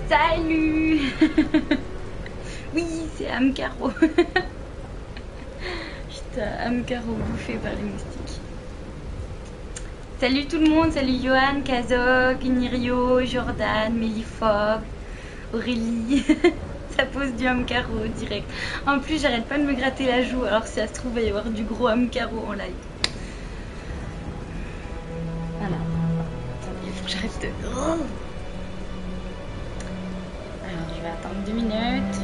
Salut. Oui, c'est Amcaro. Putain, Amcaro bouffé par les moustiques. Salut tout le monde, salut Johan, Kazok, Nirio, Jordan, Méliphobe, Aurélie. Ça pose du Amcaro direct. En plus, j'arrête pas de me gratter la joue, alors si ça se trouve, il va y avoir du gros Amcaro en live. Voilà. Attendez, il faut que j'arrête de... Oh, alors, je vais attendre 2 minutes.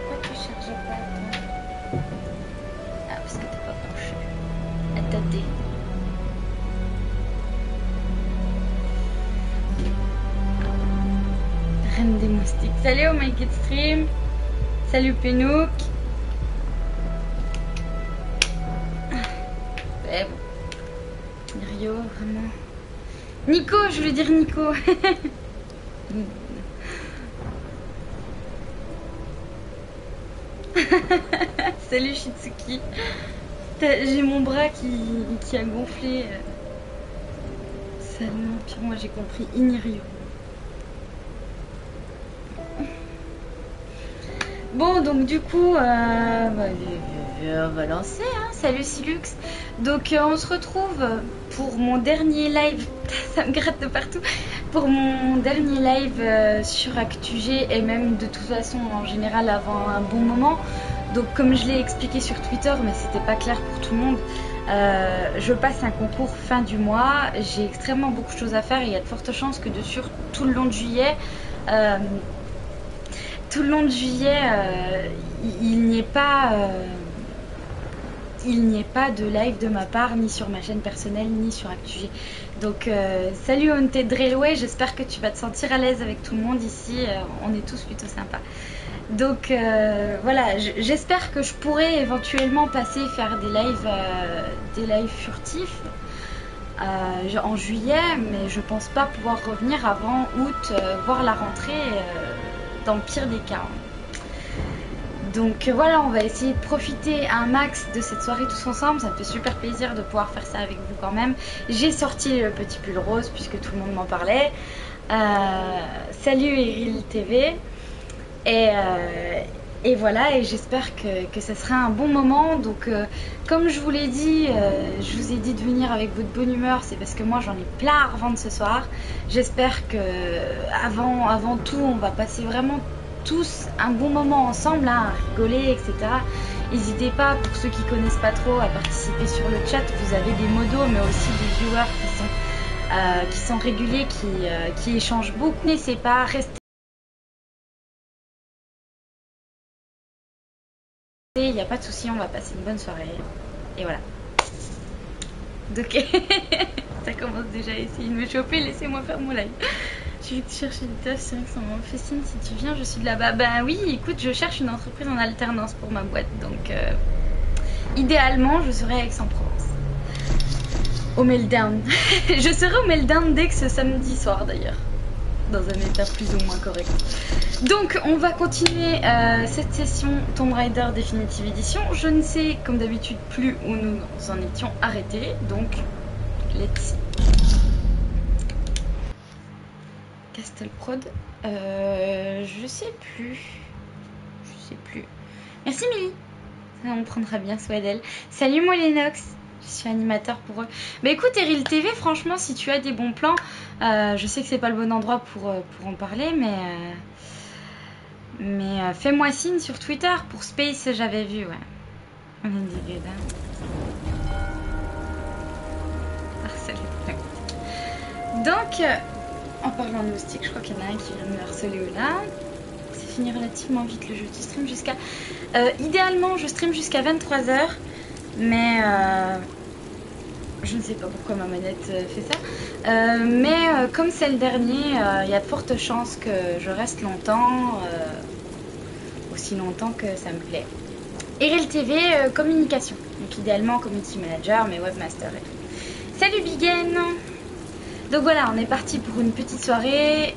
Pourquoi tu charges pas, toi? Ah, parce que t'es pas penché. Attendez. Reine des moustiques. Salut, oh my god stream. Salut, Penouk. C'est bon. Rio, vraiment. Nico, je voulais dire Nico. Salut Shitsuki. J'ai mon bras qui a gonflé. Salement. Puis moi j'ai compris Inirio. Bon, donc du coup, on va lancer, hein. Salut Silux. Donc on se retrouve pour mon dernier live. Ça me gratte de partout. Pour mon dernier live sur ActuG et même de toute façon en général avant un bon moment. Donc comme je l'ai expliqué sur Twitter, mais c'était pas clair pour tout le monde, je passe un concours fin du mois. J'ai extrêmement beaucoup de choses à faire et il y a de fortes chances que dessus tout le long de juillet. Tout le long de juillet, il n'y ait pas de live de ma part, ni sur ma chaîne personnelle, ni sur ActuG. Donc, salut Haunted Railway, j'espère que tu vas te sentir à l'aise avec tout le monde ici. On est tous plutôt sympas. Donc, voilà, j'espère que je pourrai éventuellement passer faire des lives furtifs en juillet, mais je pense pas pouvoir revenir avant août, voire la rentrée. Dans le pire des cas. Donc voilà, on va essayer de profiter un max de cette soirée tous ensemble. Ça me fait super plaisir de pouvoir faire ça avec vous quand même. J'ai sorti le petit pull rose puisque tout le monde m'en parlait. Salut Eril TV. Et voilà, et j'espère que ça sera un bon moment. Donc comme je vous l'ai dit, je vous ai dit de venir avec votre bonne humeur. C'est parce que moi j'en ai plein à revendre ce soir. J'espère que avant tout, on va passer vraiment tous un bon moment ensemble, hein, à rigoler, etc. N'hésitez pas, pour ceux qui connaissent pas trop, à participer sur le chat. Vous avez des modos, mais aussi des viewers qui sont réguliers, qui échangent beaucoup. N'hésitez pas, restez. Il n'y a pas de souci, on va passer une bonne soirée. Et voilà. Donc, ça commence déjà à essayer de me choper. Laissez-moi faire mon live. Je vais te chercher du taf, c'est vrai que ça m'en fait signe. Si tu viens, je suis de là-bas. Ben oui, écoute, je cherche une entreprise en alternance pour ma boîte. Donc, idéalement, je serai à Aix-en-Provence. Au Meltdown. Je serai au Meltdown dès que ce samedi soir d'ailleurs. Dans un état plus ou moins correct. Donc on va continuer cette session Tomb Raider Definitive Edition. Je ne sais comme d'habitude plus où nous en étions arrêtés. Donc let's see. Castle Prod. Je sais plus. Merci Milly. On prendra bien soin d'elle. Salut moi Lennox. Je suis animateur pour eux. Mais écoute Eril TV, franchement si tu as des bons plans, je sais que c'est pas le bon endroit pour en parler, mais fais-moi signe sur Twitter. Pour Space j'avais vu, ouais. On est des good, hein. Harceler. Donc en parlant de moustiques, je crois qu'il y en a un qui vient de me harceler là. C'est fini relativement vite le jeu. Tu stream jusqu'à idéalement je stream jusqu'à 23h, mais je ne sais pas pourquoi ma manette fait ça. Mais comme c'est le dernier, il y a de fortes chances que je reste longtemps, aussi longtemps que ça me plaît. Eril TV, communication. Donc idéalement community manager, mais webmaster et tout. Salut Bigen. Donc voilà, on est parti pour une petite soirée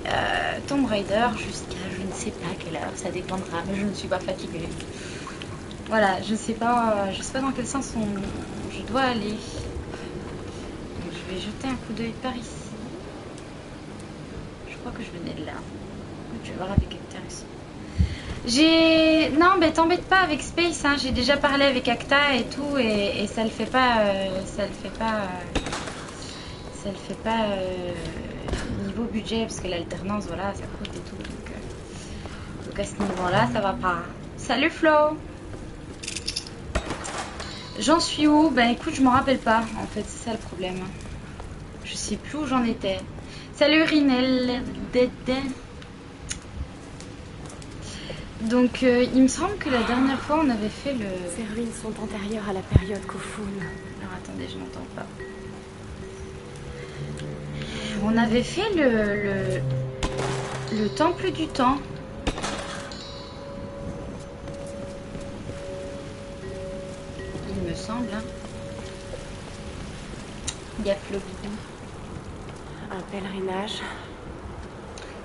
Tomb Raider jusqu'à je ne sais pas quelle heure, ça dépendra, mais je ne suis pas fatiguée. Voilà, je sais pas dans quel sens je dois aller. Donc je vais jeter un coup d'œil par ici. Je crois que je venais de là. Tu vas voir avec Acta aussi. Non, mais t'embête pas avec Space, hein. J'ai déjà parlé avec Acta et tout, et ça le fait pas. Niveau budget, parce que l'alternance, voilà, ça coûte et tout. Donc à ce niveau-là, ça va pas. Salut Flo! J'en suis où? Ben écoute, je m'en rappelle pas, en fait, c'est ça le problème. Je sais plus où j'en étais. Salut Rinel. Donc il me semble que la dernière fois on avait fait le... Ces ruines sont antérieures à la période Kofun. Alors attendez, je n'entends pas. On avait fait le temple du temps. Il me semble. Hein. Il y a Flobidou. Un pèlerinage.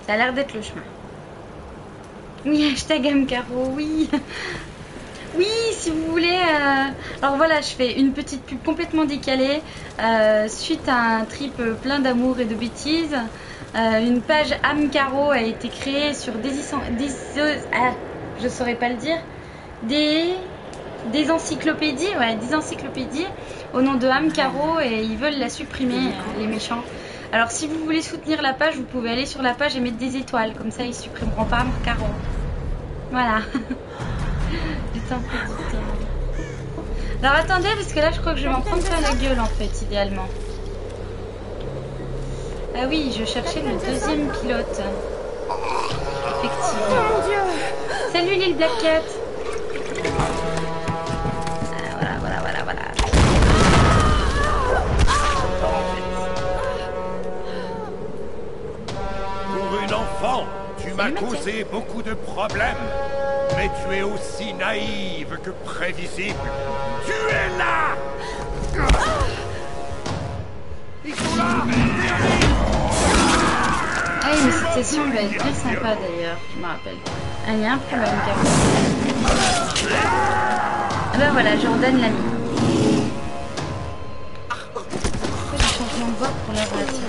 Ça a l'air d'être le chemin. Oui, hashtag Amcaro, oui. Oui, si vous voulez. Alors voilà, je fais une petite pub complètement décalée. Suite à un trip plein d'amour et de bêtises, une page Amcaro a été créée sur je saurais pas le dire. Des encyclopédies, ouais, des encyclopédies au nom de Amcaro et ils veulent la supprimer, les méchants. Alors si vous voulez soutenir la page, vous pouvez aller sur la page et mettre des étoiles, comme ça ils supprimeront pas Amcaro. Voilà. Alors attendez, parce que là je crois que je vais m'en prendre plein la gueule en fait, idéalement. Ah oui, je cherchais le deuxième pilote. Effectivement. Oh mon Dieu! Salut Lil Black Cat. Voilà. Pour une enfant, tu m'as causé beaucoup de problèmes. Mais tu es aussi naïve que prévisible. Tu es là! Ils sont là! Ah oui, mais cette session va être très sympa d'ailleurs, je me rappelle. Ah, il y a un problème, Caro. Ah bah voilà, Jordan l'a mis. Pourquoi j'ai changement de voix pour la relation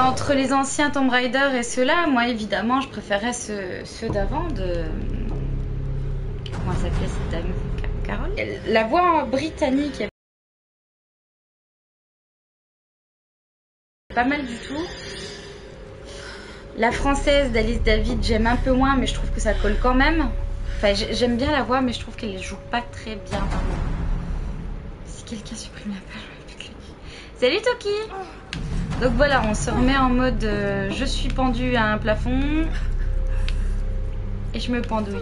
entre les anciens Tomb Raider et ceux-là, moi évidemment, je préférais ceux d'avant de... Comment elle s'appelait cette dame? Carole? La voix britannique est pas mal du tout. La française d'Alice David, j'aime un peu moins, mais je trouve que ça colle quand même. Enfin, j'aime bien la voix, mais je trouve qu'elle ne joue pas très bien. Si quelqu'un supprime la page, je vais plus cliquer. Salut Toki! Donc voilà, on se remet en mode je suis pendue à un plafond et je me pendouille.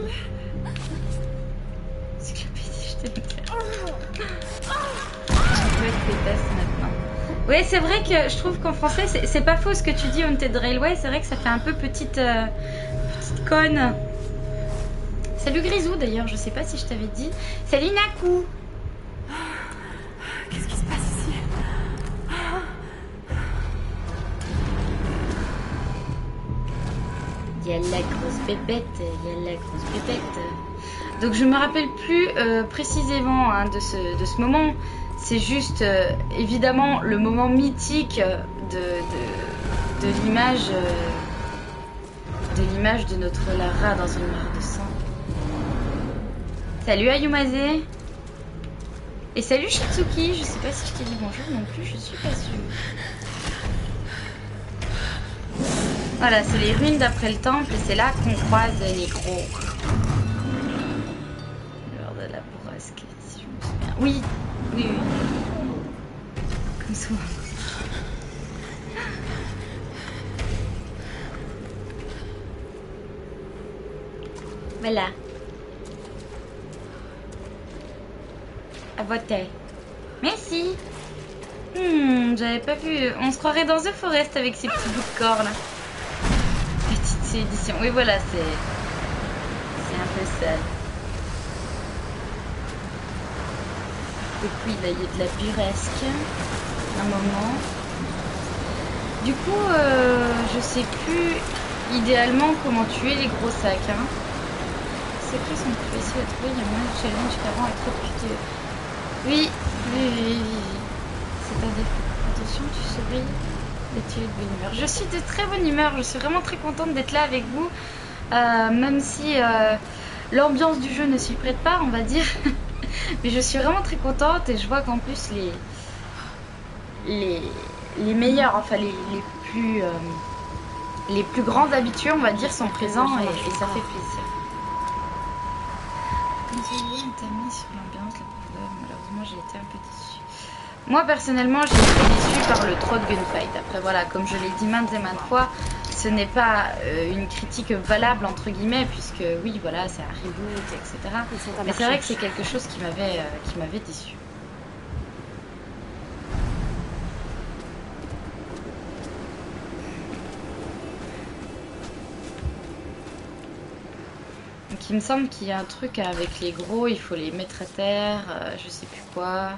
Encyclopédie, je t'aime bien. Je peux être pétasse maintenant. Oui, c'est vrai que je trouve qu'en français, c'est pas faux ce que tu dis, Haunted Railway. C'est vrai que ça fait un peu petite conne. Salut Grisou d'ailleurs, je sais pas si je t'avais dit. Salut Naku. Qu'est-ce qui se passe ici? Il y a la grosse pépette, Donc je me rappelle plus précisément hein, de ce moment. C'est juste évidemment le moment mythique de l'image de notre Lara dans une mare de sang. Salut Ayumaze. Et salut Shitsuki, je sais pas si je t'ai dit bonjour non plus, je suis pas sûre. Voilà, c'est les ruines d'après le temple et c'est là qu'on croise les gros. L'heure de la bourrasque, si je me souviens. Oui. Comme souvent. Voilà. À voter. Merci. J'avais pas vu. On se croirait dans The Forest avec ces petits bouts de corps là. Petite édition. Oui, voilà, c'est un peu ça. Depuis, là, il y a de la burlesque. Un moment. Du coup, je sais plus idéalement comment tuer les gros sacs. Hein. C'est qui sont plus faciles à trouver. Il y a moins de challenge qu'avant avec trop de QTE. Oui. C'est pas défaut. Attention, tu surveilles. Et tu es de bonne humeur. Je suis de très bonne humeur. Je suis vraiment très contente d'être là avec vous. Même si l'ambiance du jeu ne s'y prête pas, on va dire. Mais je suis vraiment très contente et je vois qu'en plus les meilleurs, enfin les plus grands habitués, on va dire, sont présents et ça fait plaisir. Comme tu dis, on t'a mis sur l'ambiance, la profondeur. Malheureusement, j'ai été un peu déçue. Moi, personnellement, j'ai été déçue par le trop de gunfight. Après, voilà, comme je l'ai dit maintes et maintes fois, ce n'est pas une critique valable, entre guillemets, puisque oui, voilà, c'est un reboot, etc. Mais c'est vrai que c'est quelque chose qui m'avait déçue. Donc il me semble qu'il y a un truc avec les gros, il faut les mettre à terre, je sais plus quoi.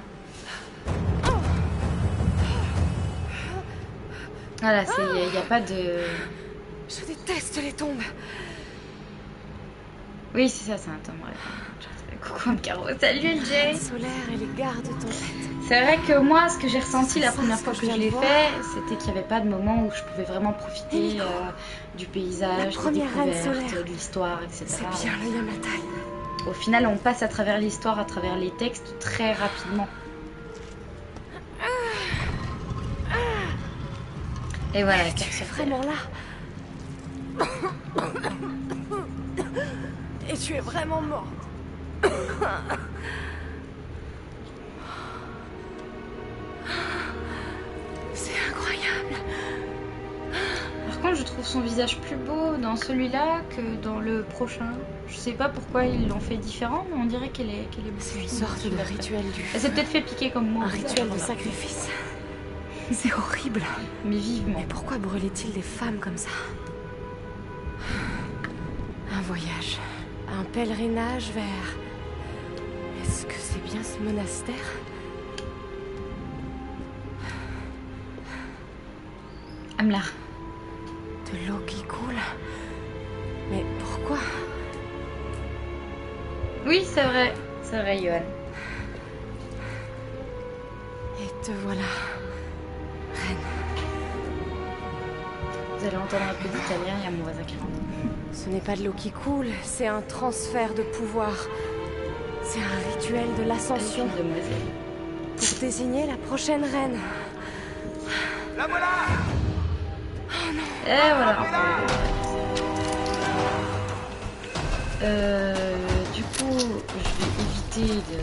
Voilà, il n'y a pas de... Je déteste les tombes. Oui, c'est ça, c'est un tombe. Coucou Caro, salut LJ. Solaire et les gardes tempêtes. C'est vrai que moi, ce que j'ai ressenti la première fois que je l'ai fait, c'était qu'il n'y avait pas de moment où je pouvais vraiment profiter du paysage, des découvertes, de l'histoire, etc. C'est bien le Yamatai. Au final, on passe à travers l'histoire, à travers les textes très rapidement. Et voilà, tu es vraiment là. Et tu es vraiment mort. C'est incroyable. Par contre, je trouve son visage plus beau dans celui-là que dans le prochain. Je sais pas pourquoi ils l'ont fait différent, mais on dirait qu'elle est C'est une sorte de rituel du feu. Elle s'est peut-être fait piquer comme moi. Un rituel de sacrifice. C'est horrible. Mais vivement. Mais pourquoi brûlait-il des femmes comme ça? Un voyage. Un pèlerinage vers... Est-ce que c'est bien ce monastère? Amlar. De l'eau qui coule. Mais pourquoi? Oui, c'est vrai, Johan. Et te voilà, reine. Vous allez entendre un peu d'italien, il y a mon voisin qui rentre. Ce n'est pas de l'eau qui coule, c'est un transfert de pouvoir. C'est un rituel de l'ascension. Pour désigner la prochaine reine. La voilà! Oh non! Et voilà. Du coup, je vais éviter de...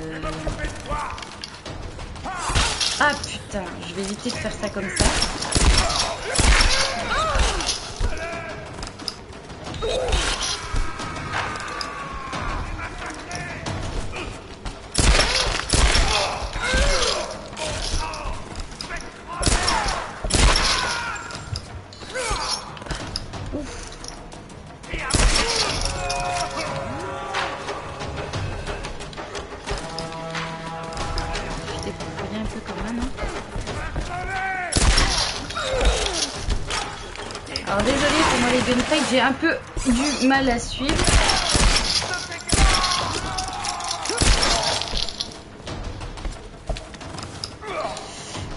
Ah putain, je vais éviter de faire ça comme ça. Alors désolé pour moi les gunfights, j'ai un peu du mal à suivre.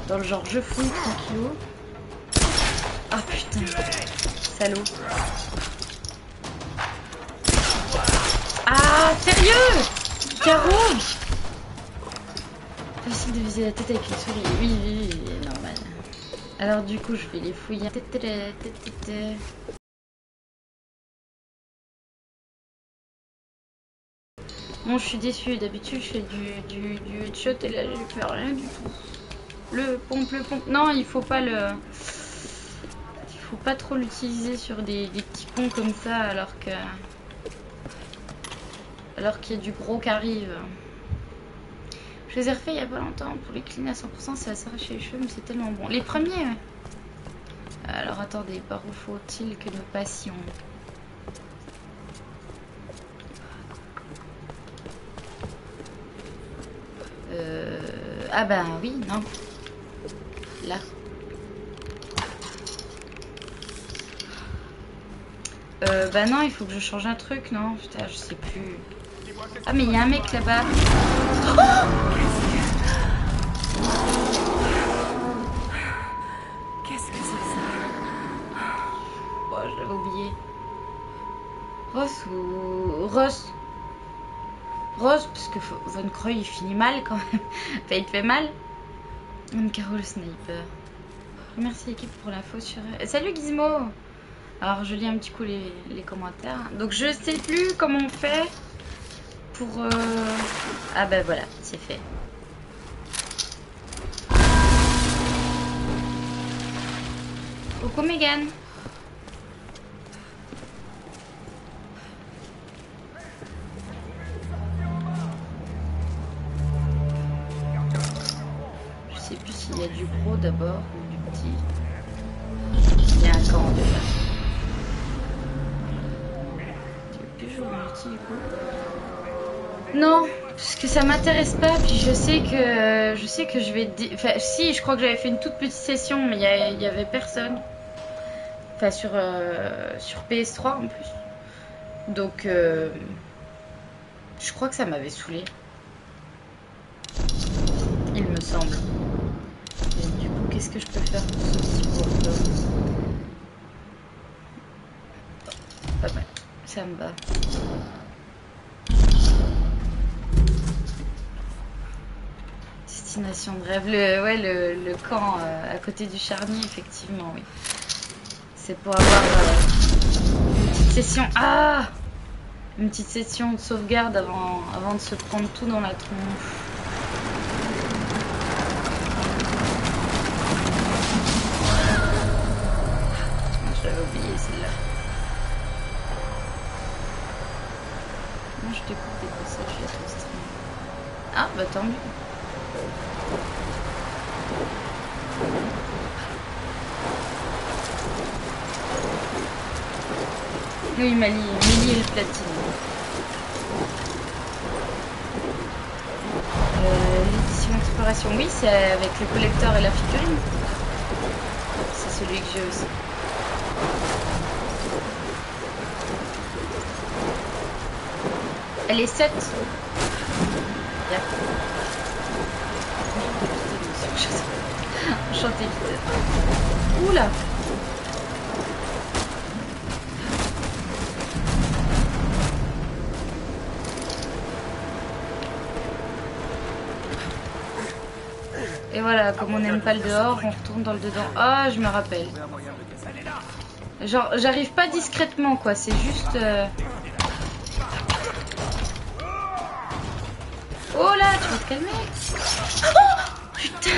Dans le genre je fouille tranquillou. Ah putain, salaud. Ah sérieux, Caro. Facile de viser la tête avec une souris. Oui, normal. Alors du coup je vais les fouiller. Bon, je suis déçue, d'habitude je fais du headshot et là je fais rien du tout. Le pompe. Non, il faut pas le... Il faut pas trop l'utiliser sur des petits cons comme ça alors qu'il y a du gros qui arrive. Je les ai refaits il y a pas longtemps pour les clean à 100%, ça va s'arracher les cheveux mais c'est tellement bon. Les premiers, ouais. Alors attendez, par où faut-il que nous passions? Ah bah oui, non. Là. Bah non, il faut que je change un truc, non? Putain, je sais plus. Ah mais il y a un mec là-bas. Oh! Qu'est-ce que c'est que ça? j'avais oublié. Ross ou... Ross. Ross, parce que Von Croy, il finit mal quand même. Enfin, il te fait mal. Caro le sniper. Merci l'équipe pour l'info sur... Salut Gizmo. Alors, je lis un petit coup les commentaires. Donc, je sais plus comment on fait pour... Ah ben voilà, c'est fait. Coucou Megan. Je sais plus s'il y a du gros d'abord ou du petit. Il y a un camp déjà. Tu veux plus jouer au multi du coup? Non, parce que ça m'intéresse pas. Puis je sais que je vais. Enfin, si, je crois que j'avais fait une toute petite session, mais il y avait personne. Enfin, sur PS3 en plus. Donc, je crois que ça m'avait saoulé. Il me semble. Et du coup, qu'est-ce que je peux faire pour ce petit bourreau? Pas mal. Ça me va. Destination de rêve. Le camp à côté du charnier, effectivement, oui. C'est pour avoir une petite session. Ah! Une petite session de sauvegarde avant de se prendre tout dans la tronche. Je l'avais oublié celle-là. Moi je découpe des passages à ton stream. Ah bah tant mieux. Oui, Mélie et le platine. L'édition exploration, oui, c'est avec le collector et la figurine. C'est celui que j'ai aussi. Elle est 7. Yep. Enchanté vite. Oula! Et voilà, comme on n'aime pas le dehors, on retourne dans le dedans. Ah, je me rappelle. Genre, j'arrive pas discrètement, quoi. C'est juste... Oh là, tu vas te calmer. Oh putain.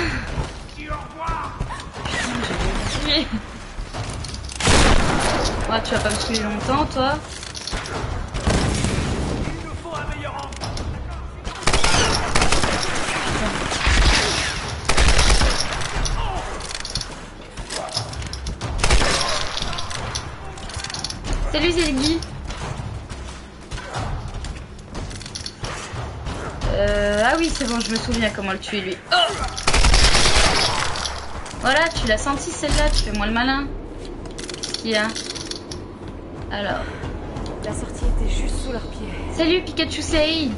Putain, j'ai oublié. Ah, tu vas pas me suivre longtemps, toi. Salut Zelgi. Ah oui, c'est bon, je me souviens comment le tuer lui. Oh voilà, tu l'as senti celle-là, tu fais moi le malin. Qu'est-ce qu'il y a? Alors. La sortie était juste sous leurs pieds. Salut Pikachu Sei.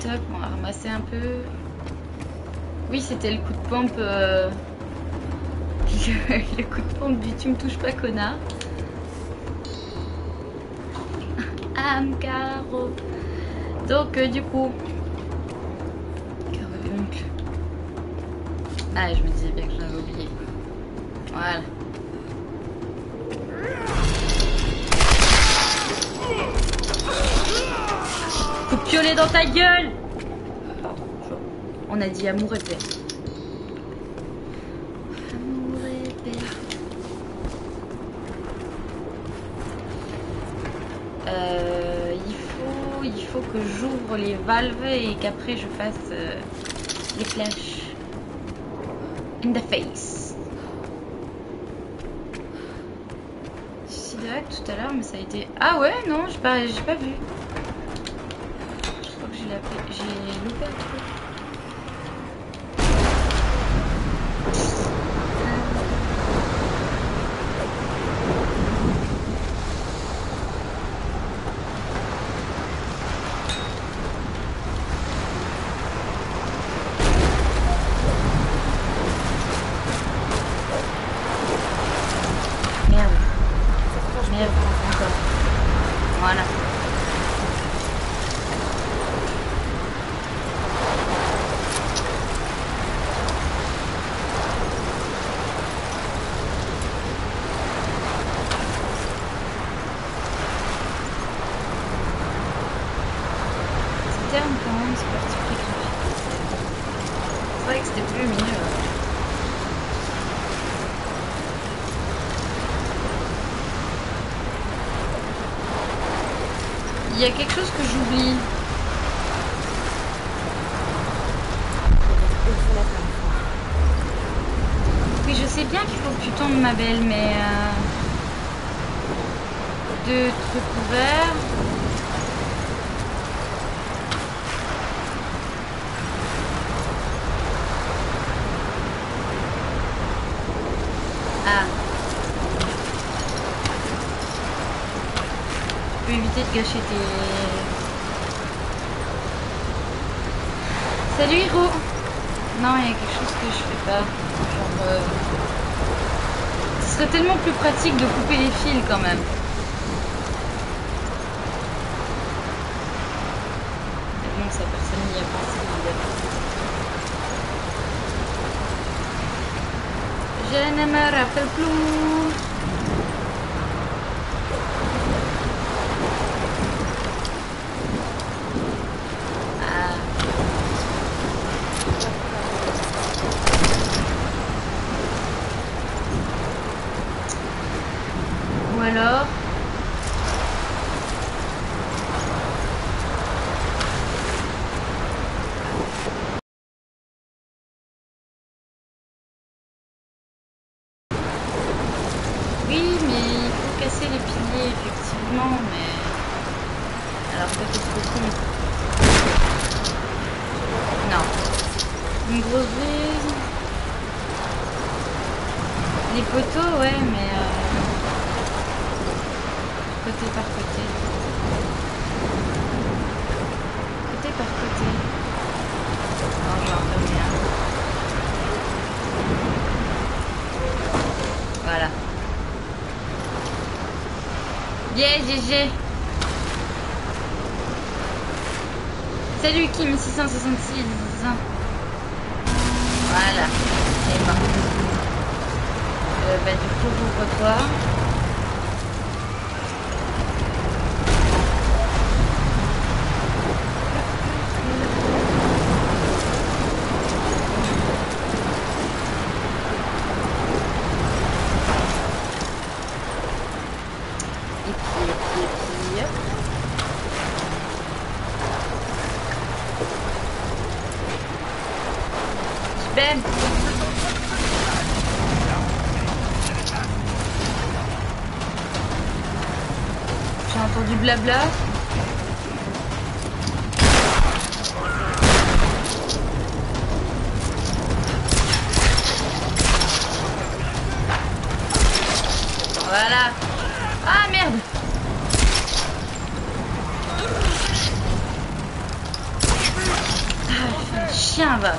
Top, on va ramasser un peu. Oui, c'était le coup de pompe. Le coup de pompe du tu me touches pas, connard. Caro. Donc, du coup. Carboncle. Ah, je me disais bien que j'avais oublié. Voilà. Coup de piolet dans ta gueule! Pardon, on a dit amour et paix. Il faut que j'ouvre les valves et qu'après je fasse les flashs. In the face. Suicide tout à l'heure, mais ça a été... Ah ouais, non, j'ai pas vu. Je crois que j'ai loupé un truc. Il y a quelque chose que j'oublie. Oui, je sais bien qu'il faut que tu tombes, ma belle, mais... 2 trucs ouverts. Ah. Tu peux éviter de gâcher tes... Salut, Hiro. Non, il y a quelque chose que je fais pas. Genre... Ce serait tellement plus pratique de couper les fils quand même. Mais bon, ça, personne n'y a pensé, évidemment. Je ne me rappelle plus. Ah. Ou alors... Oui, mais il faut casser les piliers, effectivement, mais... Alors ça fait trop con. Non. Une grosse brise. Les poteaux, ouais, mais... Côté par côté. Côté par côté. Non, je vais en fermer un. Voilà. Yeah, GG. Salut Kim 666. Voilà. Et bon. Bah du coup, ouvre-toi. J'ai entendu blabla. Voilà. Ah merde. Ah, chien va.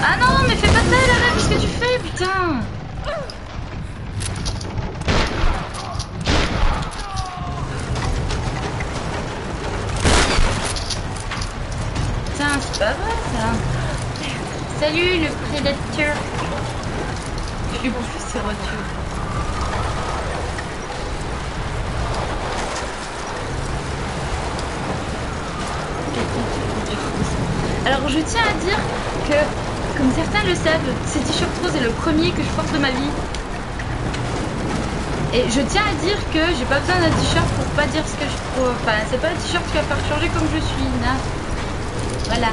Ah non, mais fais pas de mal, arrête, qu'est-ce que tu fais, putain? Putain, c'est pas vrai ça. Salut le prédateur. Je lui bouffe ses voitures. Alors je tiens à dire que, comme certains le savent, ce t-shirt rose est le premier que je porte de ma vie. Et je tiens à dire que j'ai pas besoin d'un t-shirt pour pas dire ce que je trouve. Enfin, c'est pas un t-shirt qui va faire changer comme je suis, là. Voilà.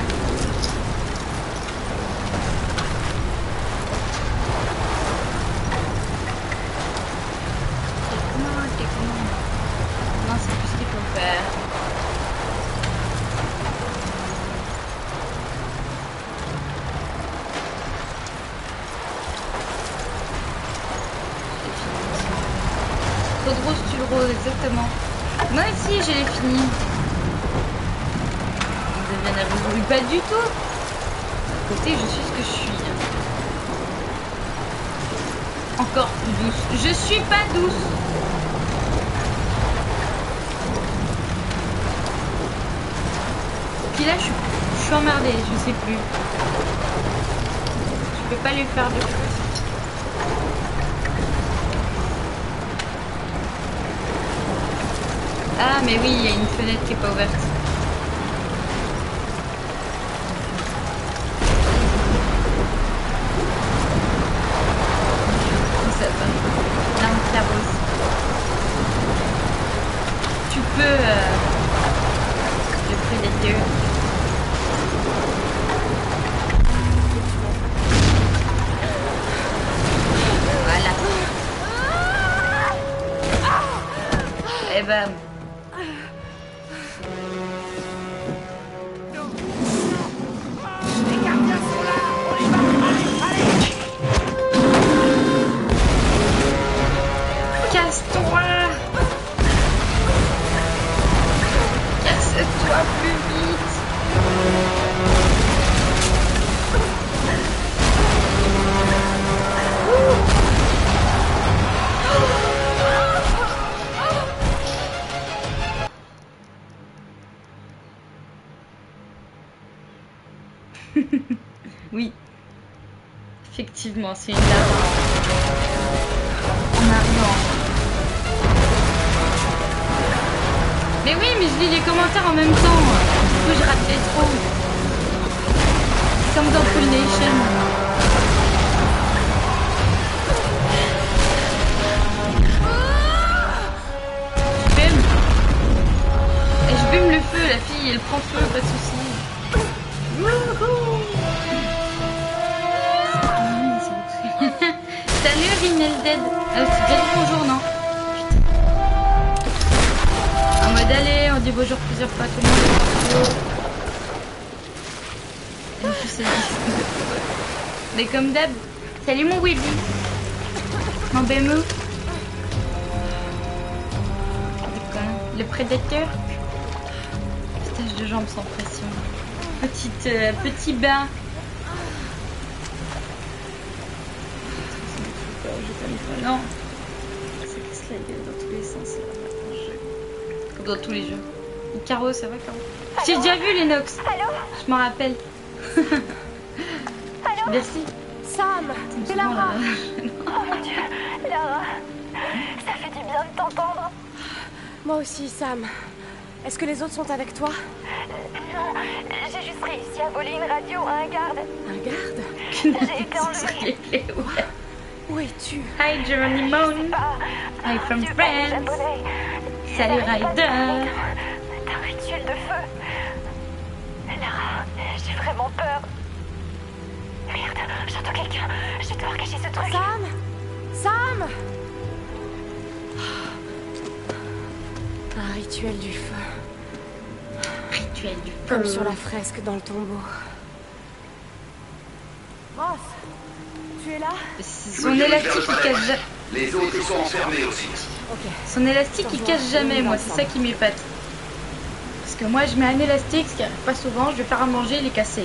Non, c'est plus ce qu'il faut faire. Trop de rose, tu le rose, exactement. Moi aussi, je l'ai fini. Vous avez bien nerveux. Pas du tout. À côté, je suis ce que je suis. Encore plus douce. Je suis pas douce. Puis là, je suis emmerdée, je sais plus. Je peux pas lui faire de plus. Ah, mais oui, il y a une fenêtre qui est pas ouverte. Ça va. L'arme clairose. Tu peux... effectivement, c'est une lave en arrivant. Mais oui, mais je lis les commentaires en même temps. Du coup, je rate les trop. Comme dans Full Nation. Je bume le feu, la fille, elle prend feu, pas de soucis. Salut Rinel Dead. C'est déjà dit bonjour, non? En mode allez, on dit bonjour plusieurs fois, tout le monde. Et en plus, c'est mais comme d'hab, salut mon Willy. Mon BMO. Le prédateur. Stage de jambes sans pression. Petit bain. Non. Ça casse la gueule dans tous les sens. Comme dans tous les jeux. Caro, ça va Caro? J'ai déjà vu les Nox. Je m'en rappelle. Allô? Merci. Sam, c'est Lara. Oh mon Dieu, Lara. Ça fait du bien de t'entendre. Moi aussi, Sam. Est-ce que les autres sont avec toi? Non, j'ai juste réussi à voler une radio à un garde. Un garde? J'ai été enlevée. Où es-tu? Hi Geronimo. Hi from France. Salut Ryder. Un rituel de feu. Lara, j'ai vraiment peur. Merde, j'entends quelqu'un. Je vais devoir cacher ce truc. Sam? Sam? Un rituel du feu. Rituel du feu. Comme sur la fresque dans le tombeau. Ross, tu es là? Son élastique il casse jamais. Les autres ils sont enfermés aussi. Ok. Son élastique il casse jamais, moi, c'est ça qui m'épate. Parce que moi je mets un élastique, ce qui arrive pas souvent, je vais faire à manger, il est cassé.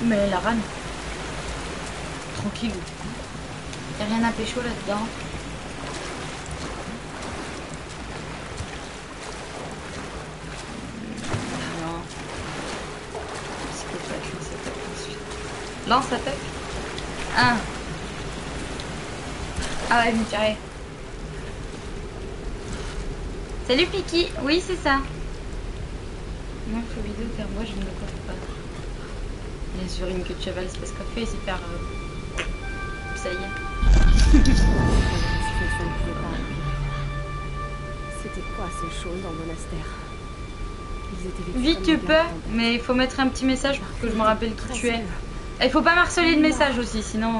Mais la rame. Tranquille. Y'a rien à pécho là-dedans. Non. Lance-attaque. Ah. Ah ouais, mais carré. Salut Piki. Oui, c'est ça. Non, faut vidéo car moi je ne le coiffe pas. Bien sûr, une queue de cheval, c'est pas ce qu'on fait, c'est faire. Ça y est. C'était quoi ces choses dans le monastère? Ils étaient Vite, tu peux, mais il faut mettre un petit message pour que je me rappelle qui tu es. Et il faut pas m'harceler de messages aussi, sinon.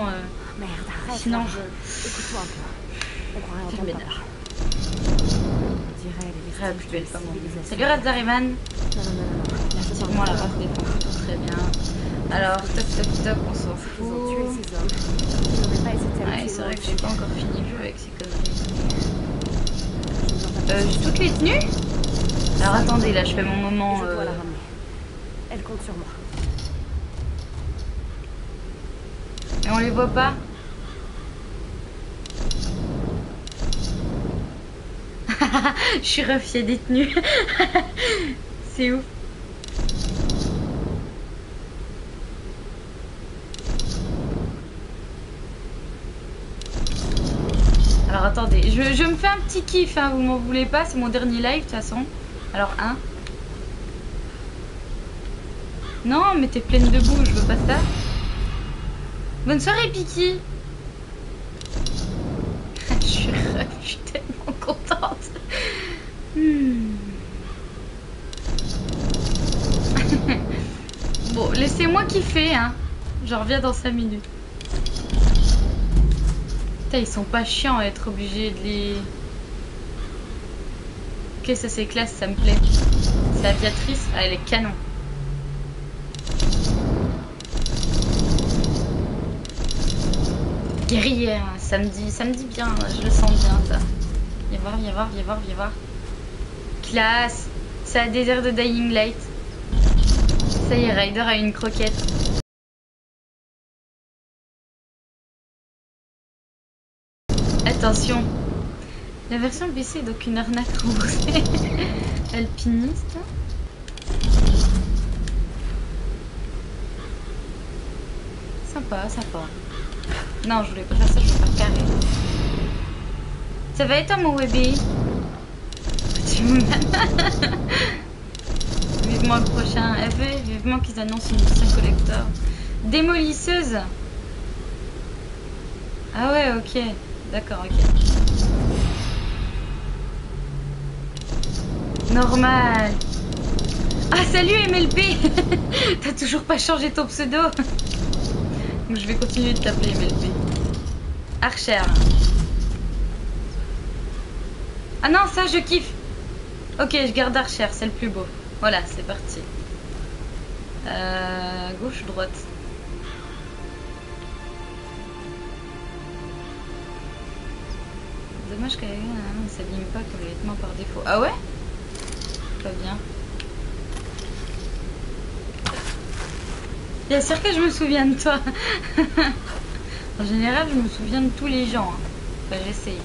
Merde, arrête. Sinon, Écoute-toi un peu. On croirait je entendre vais papa. ménage. On dirait les Réhabituel, pas moi. Salut Radzariman. Effectivement, la race défend plutôt très bien. Alors, toc, on s'en Ils ont tué fout. ces hommes. Ils n'auraient pas hésité à Ouais, tuer c'est vrai moi que aussi. j'ai pas encore fini le jeu avec ces conneries. J'ai toutes les tenues. Alors attendez, là je fais mon moment. Je dois la ramener. Elle compte sur moi. Et on les voit pas. Je suis ref, il y a des tenues. C'est ouf. Alors attendez, je me fais un petit kiff, hein, vous m'en voulez pas, c'est mon dernier live de toute façon. Alors un. Non, mais t'es pleine de boue, je veux pas ça. Bonne soirée, Piki. Je suis tellement contente. Bon, laissez-moi kiffer, hein. Je reviens dans 5 minutes. Putain, ils sont pas chiants à être obligés de les... Ok, ça c'est classe, ça me plaît. C'est aviatrice, ah, elle est canon. Guerrière, ça me dit bien, je le sens bien ça. Viens voir. Classe, ça a des airs de Dying Light. Ça y est, Ryder a une croquette. Attention, la version PC est donc une arnaque remboursée. Alpiniste. Sympa, sympa. Non, je voulais pas faire ça, je voulais faire carré. Ça va être mon bébé. Vivement le prochain. Vivement qu'ils annoncent une édition collector. Démolisseuse. Ah ouais, ok. D'accord, ok. Normal. Ah, salut MLP. T'as toujours pas changé ton pseudo. Donc je vais continuer de t'appeler MLP. Archer. Ah non, ça je kiffe. Ok, je garde Archer, c'est le plus beau. Voilà, c'est parti. Gauche ou droite? Dommage qu'elle ne s'aligne pas comme les vêtements par défaut. Ah ouais? Pas bien. Bien sûr que je me souviens de toi. En général, je me souviens de tous les gens. Hein. Enfin, j'essaye.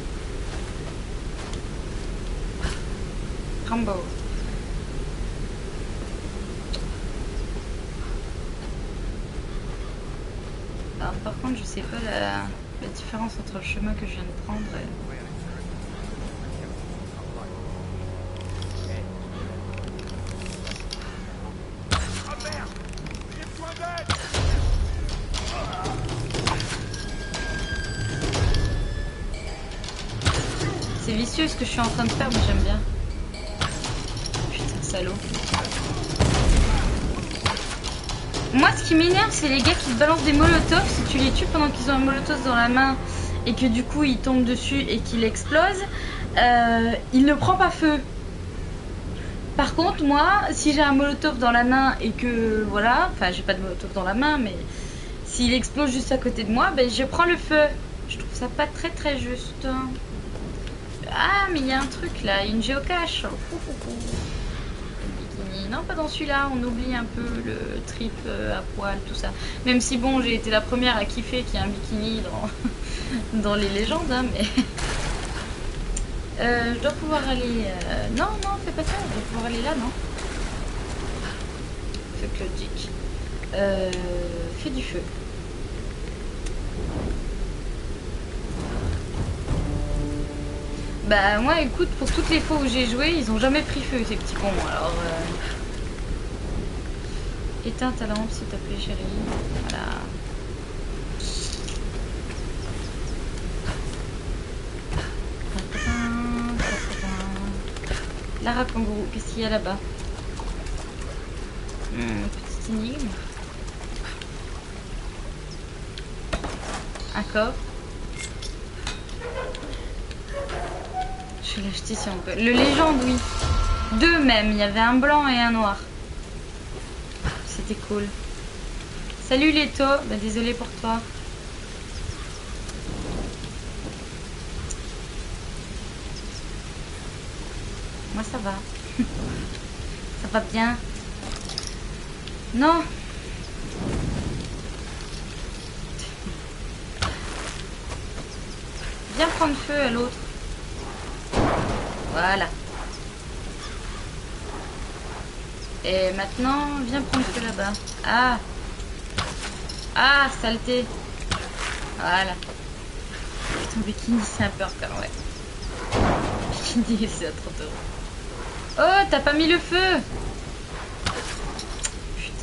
Rambo. Alors, par contre, je sais pas la différence entre le chemin que je viens de prendre et... C'est vicieux ce que je suis en train de faire, mais j'aime bien. Putain, salaud. Moi, ce qui m'énerve, c'est les gars qui te balancent des molotovs. Si tu les tues pendant qu'ils ont un molotov dans la main et que du coup, ils tombent dessus et qu'il explose, il ne prend pas feu. Par contre, moi, si j'ai un molotov dans la main et que, voilà, enfin, j'ai pas de molotov dans la main, mais s'il explose juste à côté de moi, ben, je prends le feu. Je trouve ça pas très juste. Ah, mais il y a un truc là, une géocache. Non, pas dans celui-là, on oublie un peu le trip à poil, tout ça. Même si bon, j'ai été la première à kiffer qu'il y ait un bikini dans les légendes, hein, mais... je dois pouvoir aller... Non, fais pas ça, je dois pouvoir aller là, non? Feu Claudic. Fais du feu. Bah moi écoute, pour toutes les fois où j'ai joué, ils ont jamais pris feu ces petits cons, alors... Éteins ta lampe s'il te plaît chérie, voilà. Lara Kangourou, qu'est-ce qu'il y a là-bas? Petite énigme. Un corps. Je vais l'acheter si on peut. Le légende, oui. Deux même, il y avait un blanc et un noir. C'était cool. Salut Leto, bah, désolé pour toi. Moi ça va. Ça va bien. Non. Viens prendre feu à l'autre. Voilà. Et maintenant, viens prendre feu là-bas. Ah. Ah, saleté. Voilà. Ton bikini, c'est un peu encore, ouais. Bikini, c'est à 30 €. Oh, t'as pas mis le feu. Putain.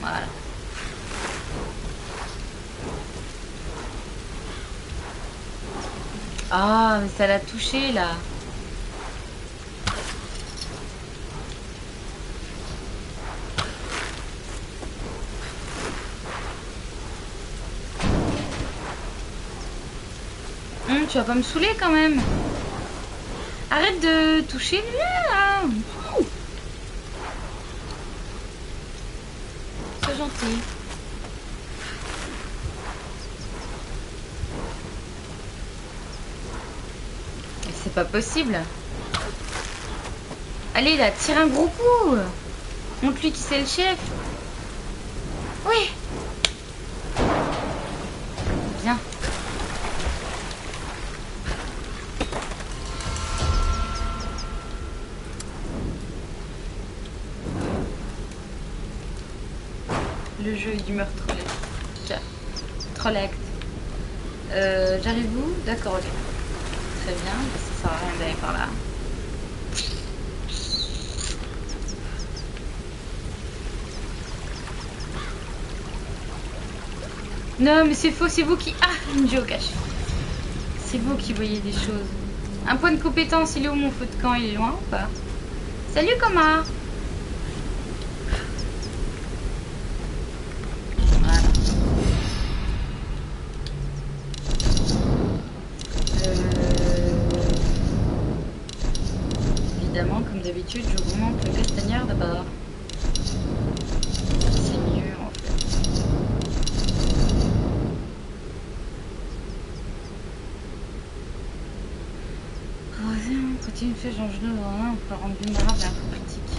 Voilà. Ah, mais ça l'a touché, là. Tu vas pas me saouler quand même. Arrête de toucher là. C'est gentil. C'est pas possible. Allez là, tire un gros coup. Montre-lui qui c'est le chef. Oui. Bien. Le le jeu d'humeur trollect. J'arrive où? D'accord, ok. Très bien, ça sert à rien d'aller par là. Non, mais c'est faux, c'est vous qui... Ah, une géocache. C'est vous qui voyez des choses. Un point de compétence, il est où mon feu de camp? Il est loin ou pas? Salut, Coma. Voilà. Évidemment, comme d'habitude, je remonte le castagneur d'abord. C'est mieux en fait. Quand il me fait genre genou dans un, on peut rendre vulnérable à un coup critique.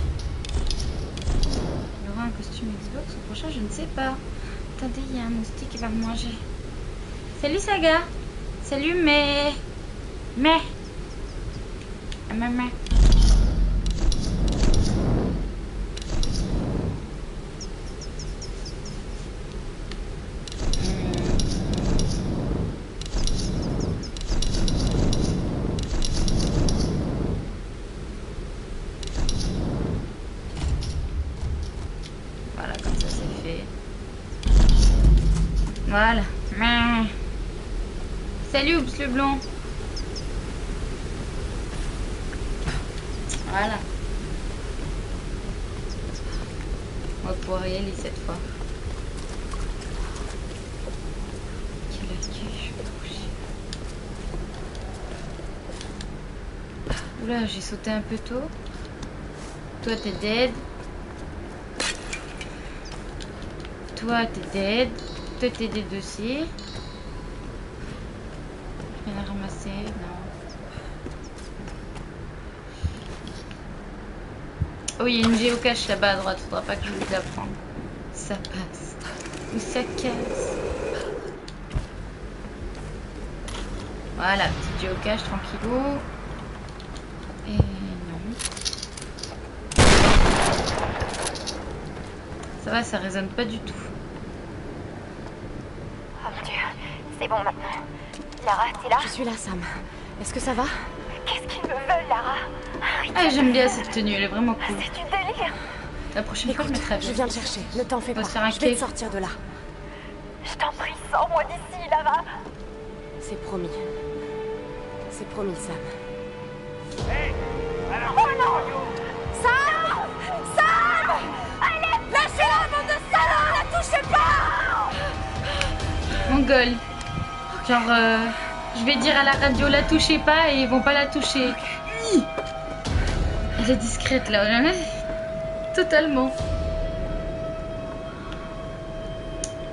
Il y aura un costume Xbox au prochain, je ne sais pas. Attendez, il y a un moustique qui va me manger. Salut Saga. Salut mais. Voilà, comme ça c'est fait. Voilà. Salut Oups le blond. Voilà. On va pouvoir y aller cette fois. Quel accueil, je suis trop chier. Oula, j'ai sauté un peu tôt. Toi t'es dead. Toi t'es dead. Toi t'es dead aussi. Je viens la ramasser, non. Oh, il y a une géocache là-bas à droite, faudra pas que je vous la prenne. Ça passe. Ou ça casse. Voilà, petite géocache, tranquillou. Et non. Ça va, ça résonne pas du tout. Oh mon Dieu, c'est bon maintenant. Lara, t'es là? Je suis là, Sam. Est-ce que ça va? Qu'est-ce qu'ils me veulent, Lara? Ah, j'aime bien cette tenue, elle est vraiment cool. C'est du délire. La prochaine fois, je mettrai bien. Je viens le chercher. Ne t'en fais On va pas. se faire un Je vais te cake. sortir de là. Je t'en prie, sors-moi d'ici, Lara. C'est promis. C'est promis, Sam. Hé, alors, Oh non! Sam! Sam! Allez, lâchez-la, bande de salauds! La touchez pas! Mongol. Genre, je vais dire à la radio, la touchez pas et ils vont pas la toucher. Elle est discrète là, totalement.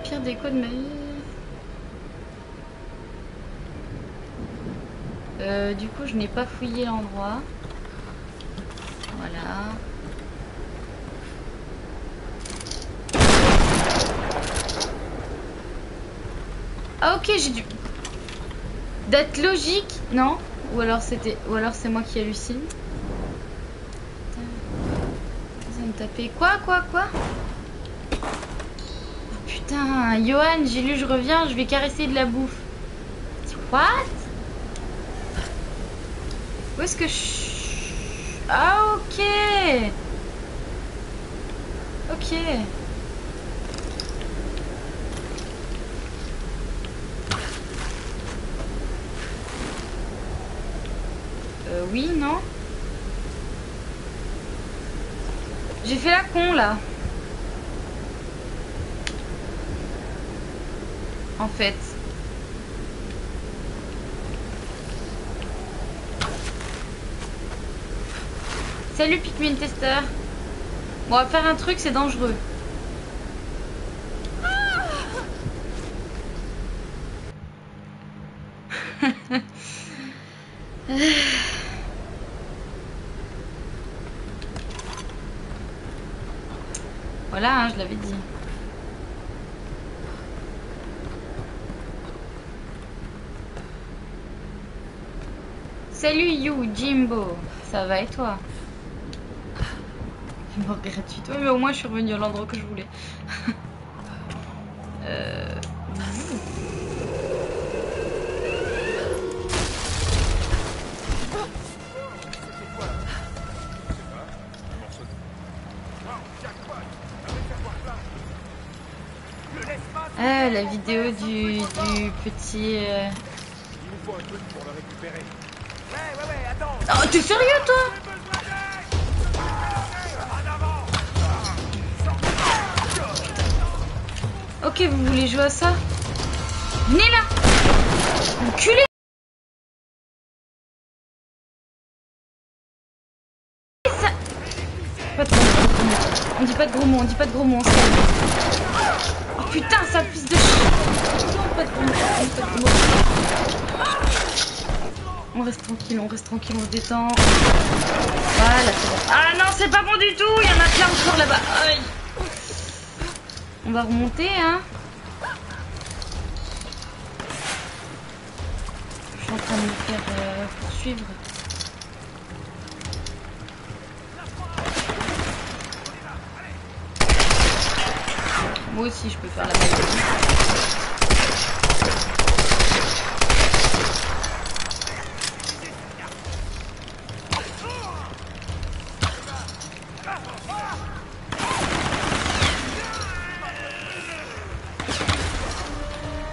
Pire déco de ma vie. Du coup, je n'ai pas fouillé l'endroit. Voilà. Ah ok, j'ai dû... D'être logique, non? Ou alors c'est moi qui hallucine. Ça me tapait. Quoi? Oh putain, Johan, j'ai lu, je reviens, je vais caresser de la bouffe. What? Où est-ce que je... Ah ok. Ok. Oui, non? J'ai fait la con là. En fait. Salut Pikmin Tester. Bon, on va faire un truc, c'est dangereux. Voilà, hein, je l'avais dit. Salut You, Jimbo. Ça va et toi? Mort gratuite. Ouais, mais au moins je suis revenue à l'endroit que je voulais. Ah, la vidéo du petit... Il nous faut un truc pour le récupérer. Ouais, attends. Oh, t'es sérieux, toi? Ok, vous voulez jouer à ça? Venez là! Enculé! Ça... Pas de gros mots. On dit pas de gros mots, on dit pas de gros mots, on se calme. Oh putain, ça fils de chien! Non, pas de gros mots, on dit pas de gros mots. On reste tranquille, on se détend. Voilà, c'est bon. Ah non, c'est pas bon du tout! Il y en a plein encore là-bas. Aïe. On va remonter, hein. Je suis en train de me faire poursuivre. Moi aussi, je peux faire la même chose.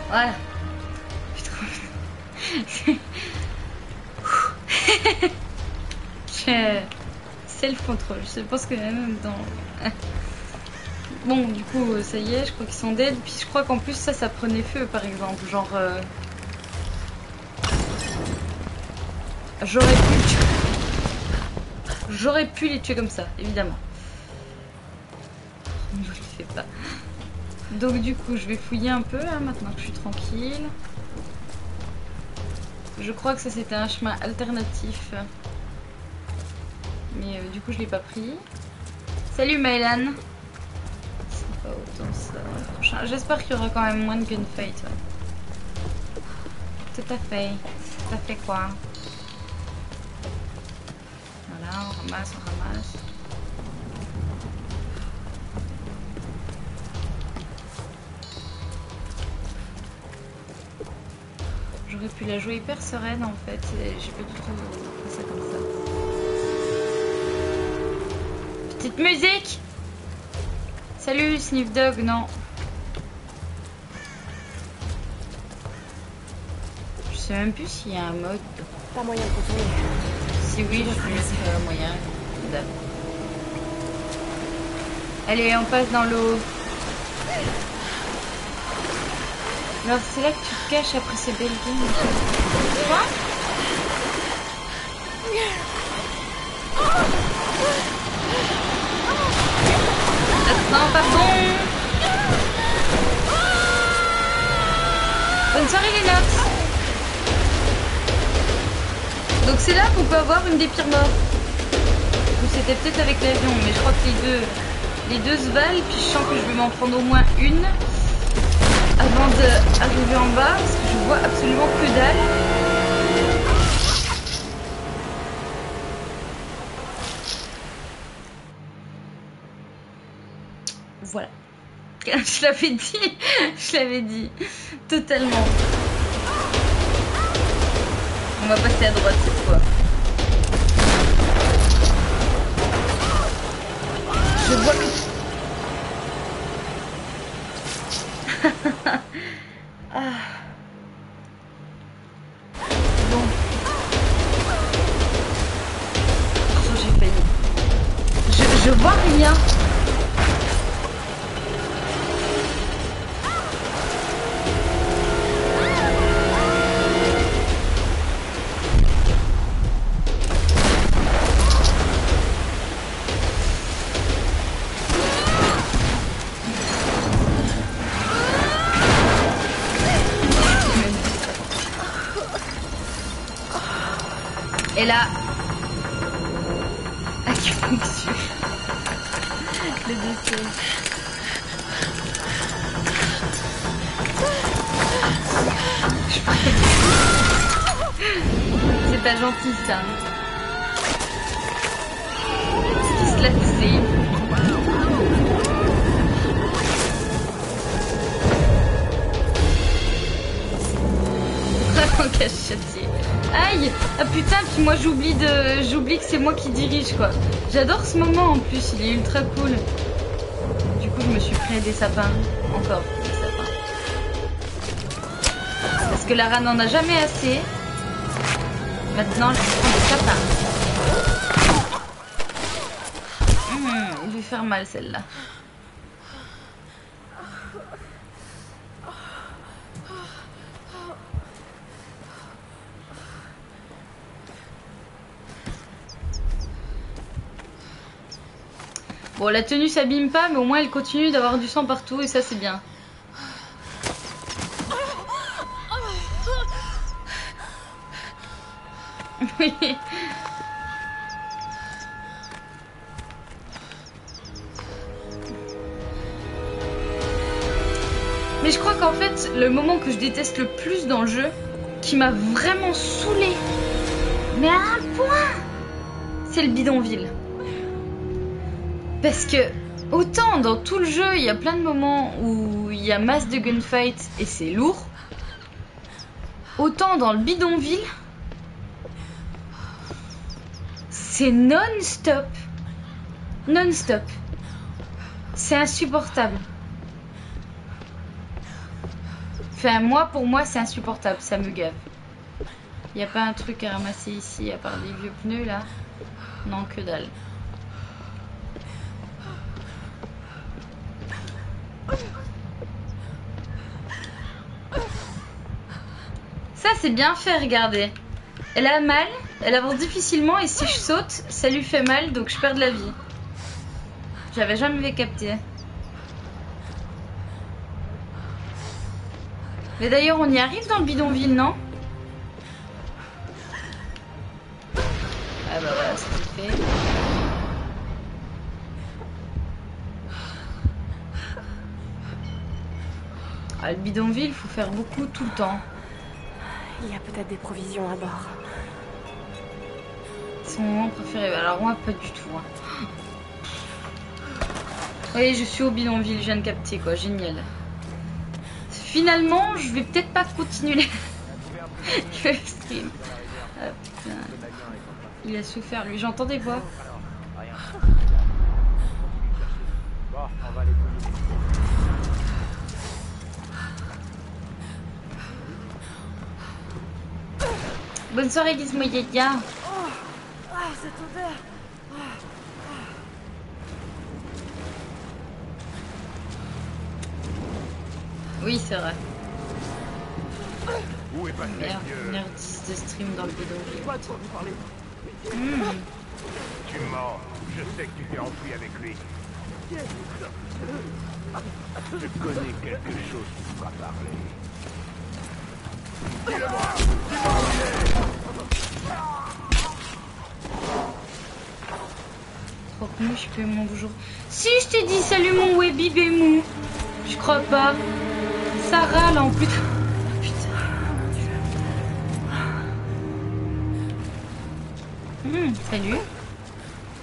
Voilà. Self-control. Je pense que même dans... Bon, du coup, ça y est, je crois qu'ils sont dead. Puis je crois qu'en plus, ça prenait feu, par exemple. Genre... J'aurais pu les tuer comme ça, évidemment. Je ne le fais pas. Donc du coup, je vais fouiller un peu, hein, maintenant que je suis tranquille. Je crois que ça, c'était un chemin alternatif. Mais du coup, je l'ai pas pris. Salut Mylan. C'est pas autant ça. J'espère qu'il y aura quand même moins de gunfight. Ouais. Tout à fait. Ça fait quoi? Voilà, on ramasse. J'aurais pu la jouer hyper sereine en fait. J'ai pas du tout fait ça comme ça. Petite musique! Salut Sniff Dog, non. Je sais même plus s'il y a un mode. Pas moyen de contourner. Si oui, je peux mettre moyen. Allez, on passe dans l'eau. Alors c'est là que tu te caches après ces buildings. Quoi? Non, pardon. Bonne soirée les notes. Donc c'est là qu'on peut avoir une des pires morts. Ou c'était peut-être avec l'avion, mais je crois que les deux se valent, puis je sens que je vais m'en prendre au moins une avant d'arriver en bas, parce que je vois absolument que dalle. Voilà. Je l'avais dit, totalement. On va passer à droite cette fois. Je vois que... Ah. Bon. Oh, j'ai failli. Je vois rien. Et là, acupuncture, le décès. C'est pas gentil ça. Ce qui se l'a poussé. Cachetier. Aïe. Ah putain, puis moi j'oublie que c'est moi qui dirige quoi. J'adore ce moment en plus, il est ultra cool. Du coup je me suis créé des sapins. Encore des sapins. Parce que Lara n'en a jamais assez. Maintenant je prends des sapins. Il va faire mal celle-là. Bon, la tenue s'abîme pas, mais au moins elle continue d'avoir du sang partout et ça c'est bien. Oui. Mais je crois qu'en fait, le moment que je déteste le plus dans le jeu, qui m'a vraiment saoulée, mais à un point, c'est le bidonville. Parce que, autant dans tout le jeu, il y a plein de moments où il y a masse de gunfight et c'est lourd, autant dans le bidonville, c'est non-stop. Non-stop. C'est insupportable. Enfin, pour moi, c'est insupportable. Ça me gave. Il n'y a pas un truc à ramasser ici, à part des vieux pneus, là? Non, que dalle. Ça, c'est bien fait, regardez. Elle a mal, elle avance difficilement et si je saute, ça lui fait mal, donc je perds de la vie. J'avais jamais capté. Mais d'ailleurs, on y arrive dans le bidonville, non? Ah bah voilà, c'est fait. Ah, le bidonville, faut faire beaucoup tout le temps. Il y a peut-être des provisions à bord. C'est mon moment préféré. Alors moi, pas du tout. Hein. Oui, je suis au bidonville, je viens de capter quoi, génial. Finalement, je vais peut-être pas continuer le stream. Ah, putain. Il a souffert, lui. J'entends des voix. Bonne soirée, Gizmo Yaya. Cette odeur. Oui, c'est vrai. Où est passé Merde, Dieu? merde de stream dans le bidonville. Tu mens. Je sais que tu t'es enfui avec lui. Je connais quelque chose qui fera parler. Trop que mou, je peux mon bonjour. Si je t'ai dit salut mon Webby Bémou. Je crois pas. Ça râle en plus. Salut.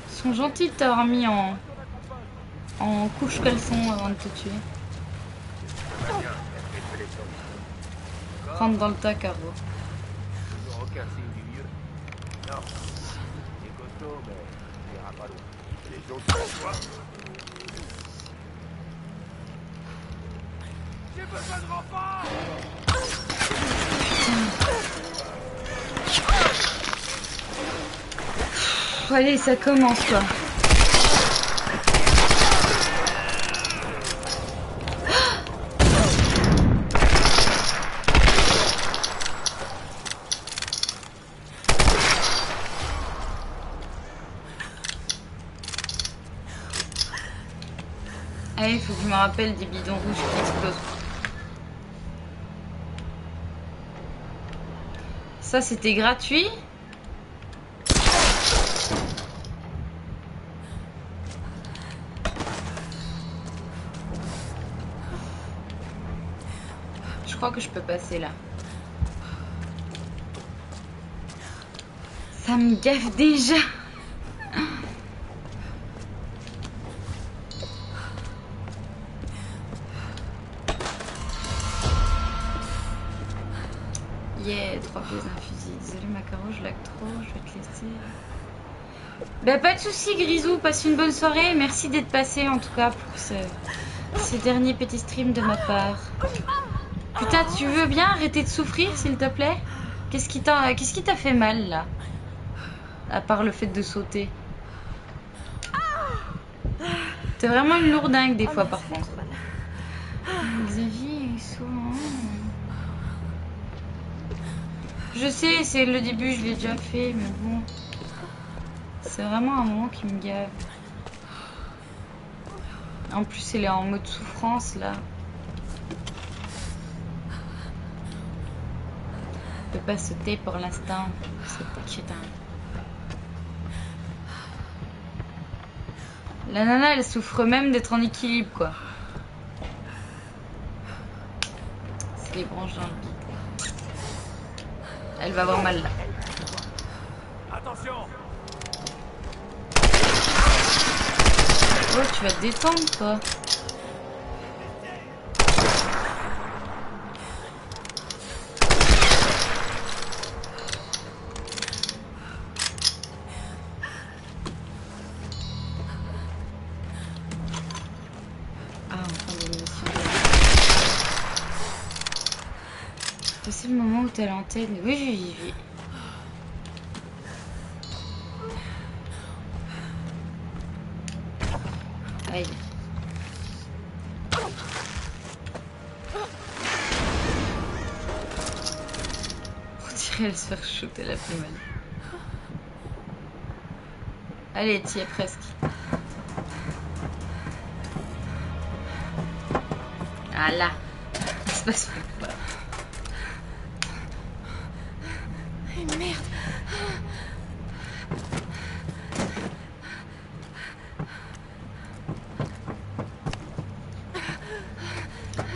Ils sont gentils de t'avoir mis en couche caleçon avant de te tuer. Rentre dans le tas, Caro. Aucun signe du mieux. Non. C'est costaud, mais il n'ira pas loin. Les autres sont toi. J'ai besoin de renfort. Allez, ça commence, quoi. Allez, il faut que je me rappelle des bidons rouges qui explosent. Ça, c'était gratuit. Je crois que je peux passer là. Ça me gaffe déjà. Yeah, 3 pièces d'un fusil. Désolé Macaro, je lag trop, je vais te laisser. Bah pas de soucis Grisou, passe une bonne soirée. Merci d'être passé en tout cas pour ces derniers petits streams de ma part. Putain, tu veux bien arrêter de souffrir s'il te plaît? Qu'est-ce qui t'a fait mal là? À part le fait de sauter. T'es vraiment une lourdingue des fois par contre. Xavier, souvent... Je sais, c'est le début, je l'ai déjà fait, mais bon... C'est vraiment un moment qui me gave. En plus, elle est en mode souffrance, là. Je peux pas sauter pour l'instant. C'est crétin. La nana, elle souffre même d'être en équilibre, quoi. C'est les branches dans le bide. Elle va avoir mal, là. Attention! Oh, tu vas te détendre, toi. Ah, enfin des munitions. C'est le moment où t'as l'antenne. Oui. Aïe. On dirait elle se faire shoot, elle a fait mal. Allez, t'y es presque. Ah là, ça se passe pas. Merde.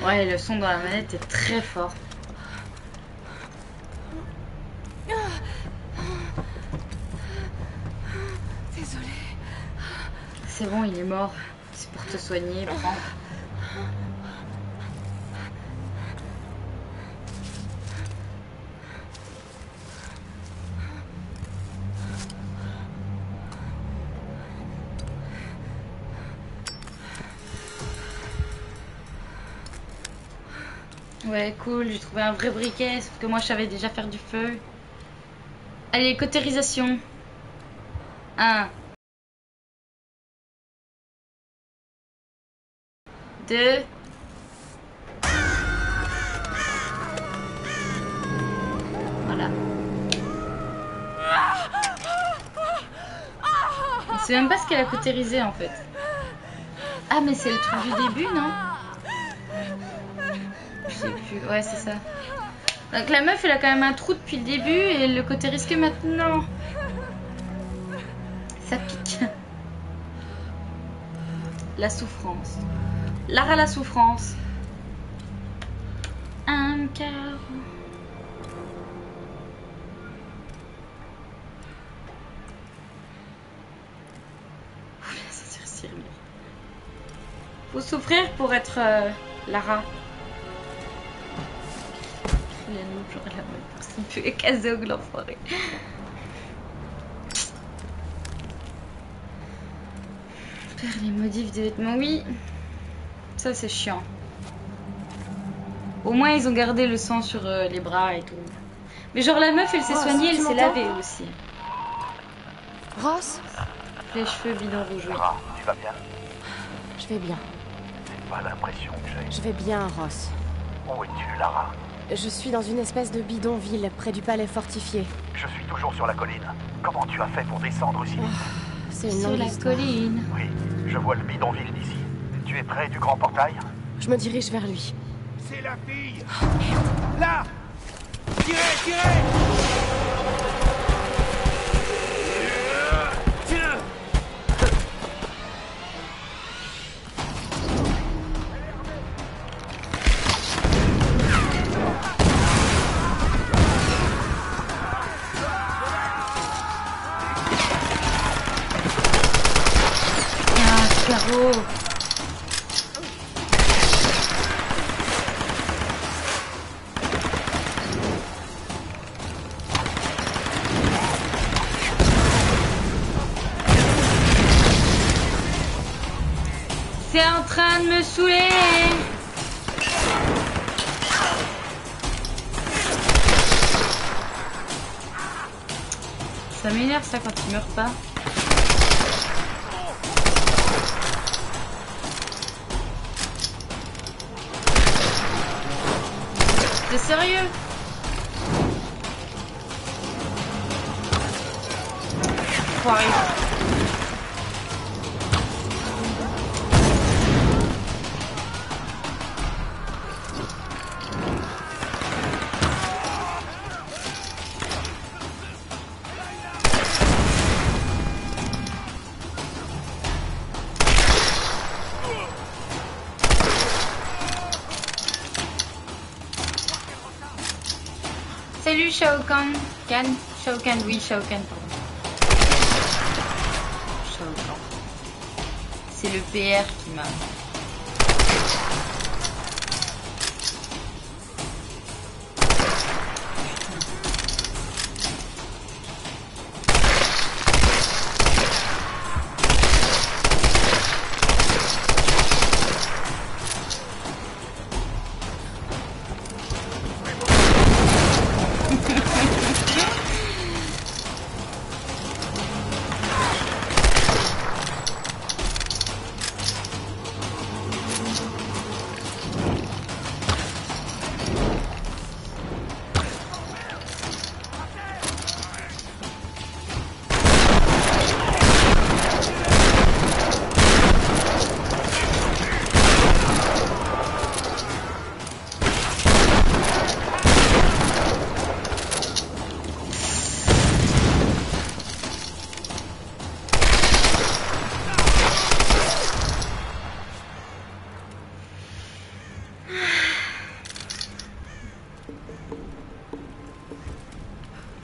Ouais, le son dans la manette est très fort. Désolée. C'est bon, il est mort. C'est pour te soigner, prends. Ouais, cool, j'ai trouvé un vrai briquet, sauf que moi je savais déjà faire du feu. Allez, cautérisation. 1. 2. Voilà. On sait même pas ce qu'elle a cautérisé en fait. Ah, mais c'est le truc du début, non? Je sais plus. Ouais, c'est ça. Donc la meuf, elle a quand même un trou depuis le début et elle le cautérise que maintenant. Ça pique. La souffrance. Lara la souffrance. Un carreau. Oula, ça tire si bien. Faut souffrir pour être Lara. La loupe, j'aurais la bonne personne plus casog, l'enfoiré. Faire les modifs des vêtements, oui. Ça, c'est chiant. Au moins, ils ont gardé le sang sur les bras et tout. Mais genre, la meuf, elle s'est soignée, elle s'est lavée aussi. Ross? Les cheveux bidons rouges, oui. Lara, tu vas bien? Je vais bien. C'est pas l'impression que j'ai. Je vais bien, Ross. Où es-tu, Lara? Je suis dans une espèce de bidonville près du palais fortifié. Je suis toujours sur la colline. Comment tu as fait pour descendre si vite? C'est une Sur longue la histoire. colline. Oui, je vois le bidonville d'ici. Tu es près du grand portail? Je me dirige vers lui. C'est la fille! Là! Tirez! Tiens! Ah, Caro. T'es en train de me saouler. Ça m'énerve ça quand il meurt pas. T'es sérieux? Foiré. Salut Shao Kahn. Shao Kahn, oui, Shao Kahn, pardon. Shao Kahn. C'est le PR qui m'a...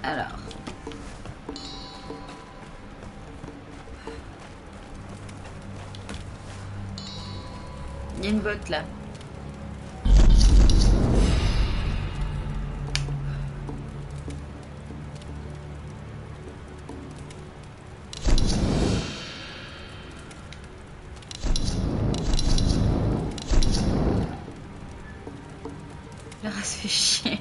Alors. Il y a une botte là. Le reste fait chier.